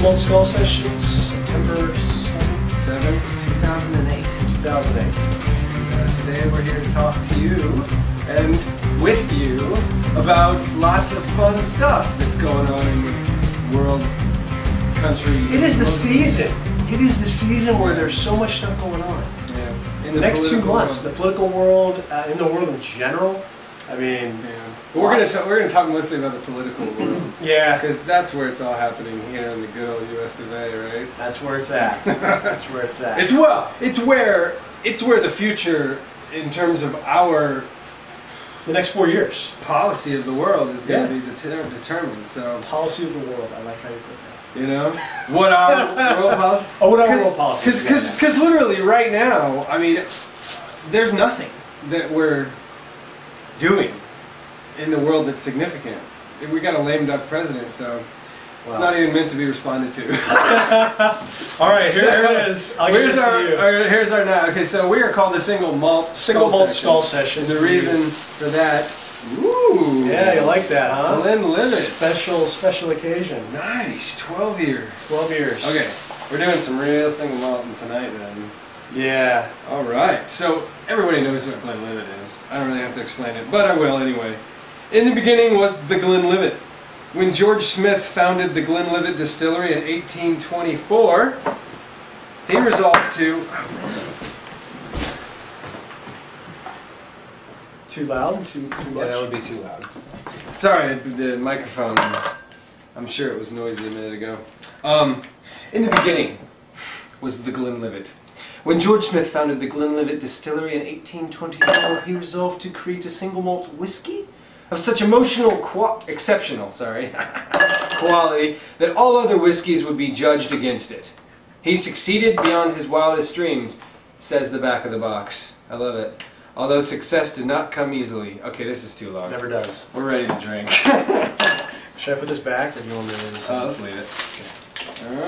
Single Skull Sessions, September 7th, 2008. 2008. Today we're here to talk to you and with you about lots of fun stuff that's going on in the world, country. It is the season. It is the season where there's so much stuff going on. Yeah. In the next 2 months, the political world, in the world in general. I mean, we're gonna talk mostly about the political world. Yeah, because that's where it's all happening here in the good old U.S. of A., right? that's where it's at. That's where it's at. It's where the future, in terms of our The next 4 years. policy of the world, is going to be determined. So Policy of the world. I like how you put that. you know what our world policy. Oh, what our world policy is. Because literally right now, I mean, there's nothing that we're doing in the world that's significant. We got a lame duck president, so it's not even meant to be responded to. All right, here it is. Here's our now. Okay, so we are called the Single Malt Skull Session. And the reason for that, ooh, yeah, you like that, huh? Glenlivet. Special occasion. Nice, 12 years. 12 years. Okay, we're doing some real single malting tonight then. Yeah. All right, so everybody knows what Glenlivet is. I don't really have to explain it, but I will anyway. In the beginning was the Glenlivet. When George Smith founded the Glenlivet Distillery in 1824, he resolved to... Too loud? Too much? Yeah, that would be too loud. Sorry, the microphone, I'm sure it was noisy a minute ago. In the beginning was the Glenlivet. When George Smith founded the Glenlivet Distillery in 1824, he resolved to create a single malt whiskey of such exceptional quality that all other whiskeys would be judged against it. He succeeded beyond his wildest dreams, says the back of the box. I love it. Although success did not come easily. Okay, this is too loud. Never does. We're ready to drink. Should I put this back, or do you want me to leave this? Let's leave it.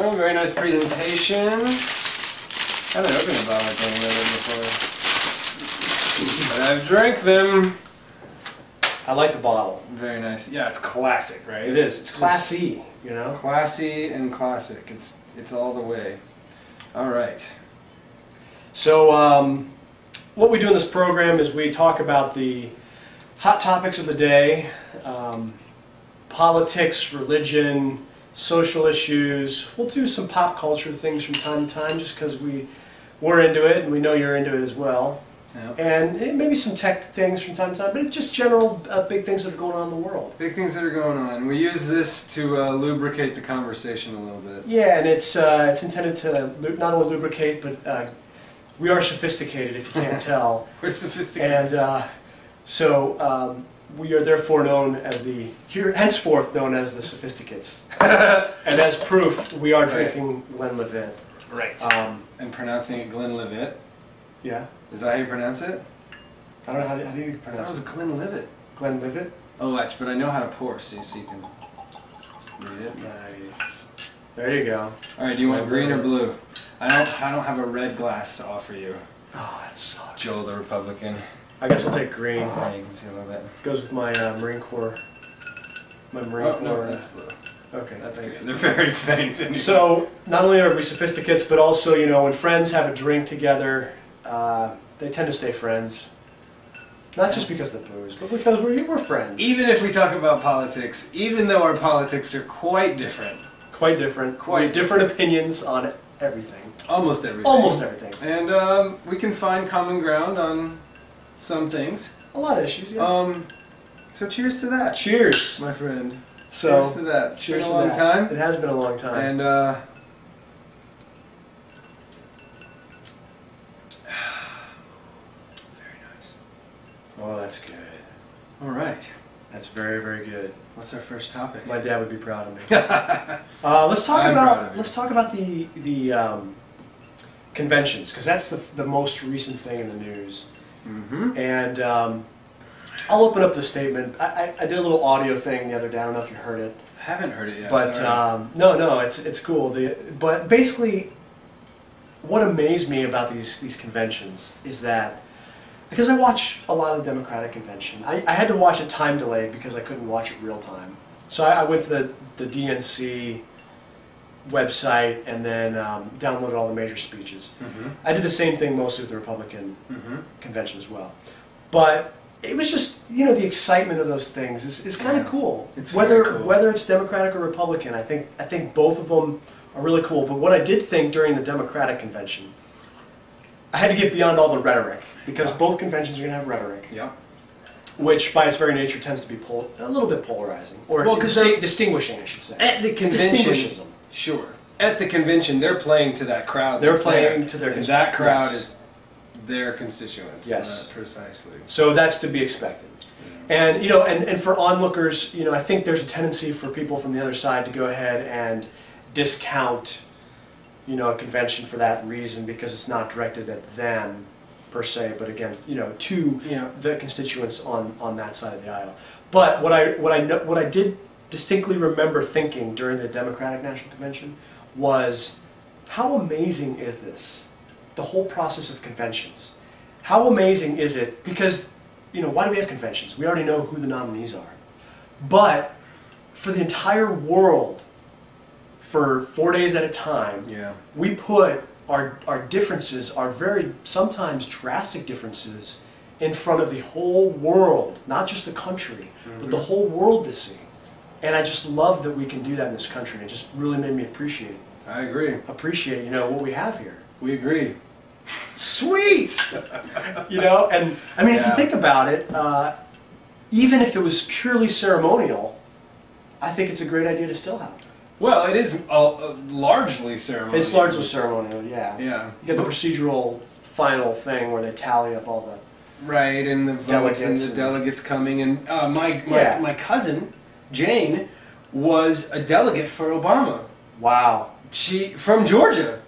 Oh, very nice presentation. I haven't opened a bottle of Glenlivet before, but I've drank them. I like the bottle. Very nice. Yeah, it's classic, right? It is. It's classy, you know? Classy and classic. It's all the way. All right. So, what we do in this program is we talk about the hot topics of the day, politics, religion, social issues. We'll do some pop culture things from time to time just because we're into it and we know you're into it as well. Yep. And maybe some tech things from time to time, but it's just general big things that are going on in the world. Big things that are going on. We use this to lubricate the conversation a little bit. Yeah, and it's intended to not only lubricate, but we are sophisticated, if you can't tell. We're sophisticated. And so we are therefore known as henceforth known as the Sophisticates. And as proof, we are drinking Glenlivet. Right. And pronouncing it Glenlivet. Yeah. Is that how you pronounce it? I don't know, how do you pronounce it? That was Glenlivet. Glenlivet? Oh, watch, but I know how to pour, so you can read it. Nice. There you go. All right, do you want green or blue? I don't have a red glass to offer you. Oh, that sucks. Joel the Republican. I guess I'll take green. Oh, you can see a little bit. Goes with my Marine Corps. My Marine Corps. No, that's blue. Okay, That's thanks. good. They're very faint. Anyway. So, not only are we sophisticates, but also, you know, when friends have a drink together, they tend to stay friends. Not just because of the booze, but because we're friends. Even if we talk about politics, even though our politics are quite different. Quite different. Quite different opinions on everything. Almost everything. Almost everything. And we can find common ground on some things. A lot of issues, yeah. So cheers to that. Cheers, my friend. So, cheers to that. Cheers been to a long that. time. It has been a long time. And very nice. Oh, that's good. All right. That's very, very good. What's our first topic? My dad would be proud of me. Let's talk about the conventions, because that's the most recent thing in the news. Mm-hmm. And I'll open up the statement. I did a little audio thing the other day. I don't know if you heard it. I haven't heard it yet. But no, it's cool. But basically, what amazed me about these conventions is that, because I watch a lot of Democratic convention, I had to watch it time delayed because I couldn't watch it real time. So I went to the DNC website and then downloaded all the major speeches. I did the same thing mostly with the Republican convention as well. But it was just, the excitement of those things is kind of cool. It's whether very cool. whether it's Democratic or Republican, I think both of them are really cool. But what I did think during the Democratic convention, I had to get beyond all the rhetoric, because both conventions are going to have rhetoric. Yeah. Which, by its very nature, tends to be a little bit polarizing, or distinguishing, I should say. At the convention, distinguishes them. Sure. At the convention, they're playing to that crowd. They're that's playing there. to their and that crowd yes. is their constituents. Yes. Precisely. So that's to be expected. And and for onlookers, I think there's a tendency for people from the other side to go ahead and discount, a convention for that reason, because it's not directed at them per se, but against to the constituents on that side of the aisle. But what I did distinctly remember thinking during the Democratic National Convention was, how amazing is this? The whole process of conventions. How amazing is it? Because why do we have conventions? We already know who the nominees are. But for the entire world, for 4 days at a time, we put our differences, our very sometimes drastic differences, in front of the whole world, not just the country, but the whole world to see. And I just love that we can do that in this country. It just really made me appreciate I agree. what we have here. We agree. Sweet! And I mean, if you think about it, even if it was purely ceremonial, I think it's a great idea to still have it. Well, it is largely ceremonial. It's largely ceremonial, yeah. Yeah. You get the procedural final thing where they tally up all the... Right, and the votes and the delegates coming. And my cousin, Jane, was a delegate for Obama. Wow. She from Georgia,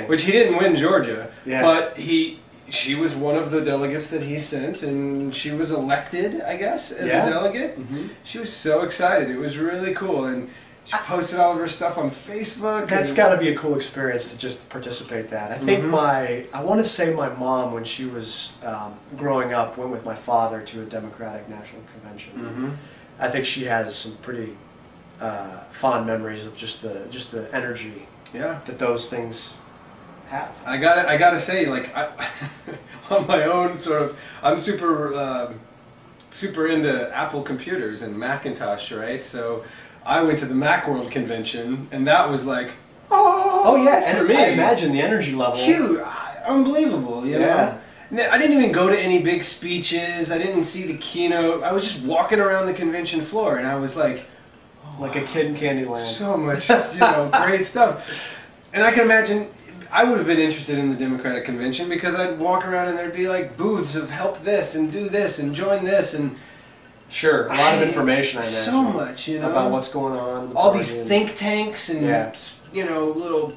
which he didn't win Georgia, but she was one of the delegates that he sent, and she was elected, I guess, as a delegate. She was so excited; it was really cool, and she posted all of her stuff on Facebook. That's got to be a cool experience to just participate in that. I think I want to say my mom, when she was growing up, went with my father to a Democratic National Convention. I think she has some pretty fond memories of just the energy that those things have. I gotta say, like, on my own sort of, I'm super into Apple computers and Macintosh, right? So I went to the Macworld convention, and that was like, oh yeah, and for me, I imagine the energy level, huge, unbelievable, you know. I didn't even go to any big speeches. I didn't see the keynote. I was just walking around the convention floor, and I was like, like a kid in Candyland. So much, great stuff. And I can imagine I would have been interested in the Democratic convention, because I'd walk around and there'd be like booths of help this and do this and join this and sure, a lot of information. I imagine so much, about what's going on. All these think tanks and little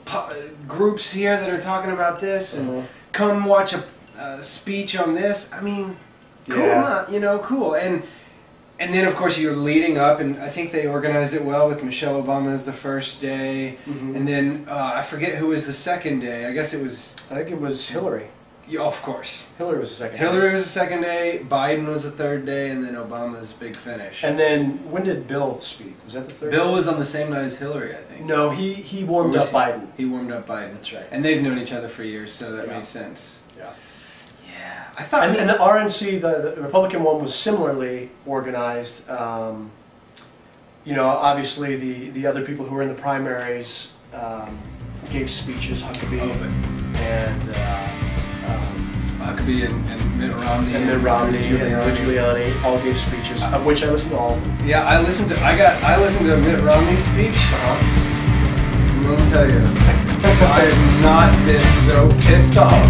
groups here that are talking about this and come watch a speech on this. I mean, cool, cool. And then, of course, you're leading up, and I think they organized it well with Michelle Obama as the first day, and then I forget who was the second day. I think it was Hillary. Yeah, of course. Hillary was the second day. Hillary was the second day, Biden was the third day, and then Obama's big finish. And then, when did Bill speak? Was that the third Bill day? was on the same night as Hillary, I think. No, he warmed up Biden. He warmed up Biden. That's right. And they've known each other for years, so that made sense. Yeah. I thought, and the RNC, the Republican one, was similarly organized. Obviously the other people who were in the primaries gave speeches. Huckabee and Mitt Romney and Giuliani all gave speeches, of which I listened to all of them. Yeah, I listened to Mitt Romney's speech. Let me tell you, I have not been so pissed off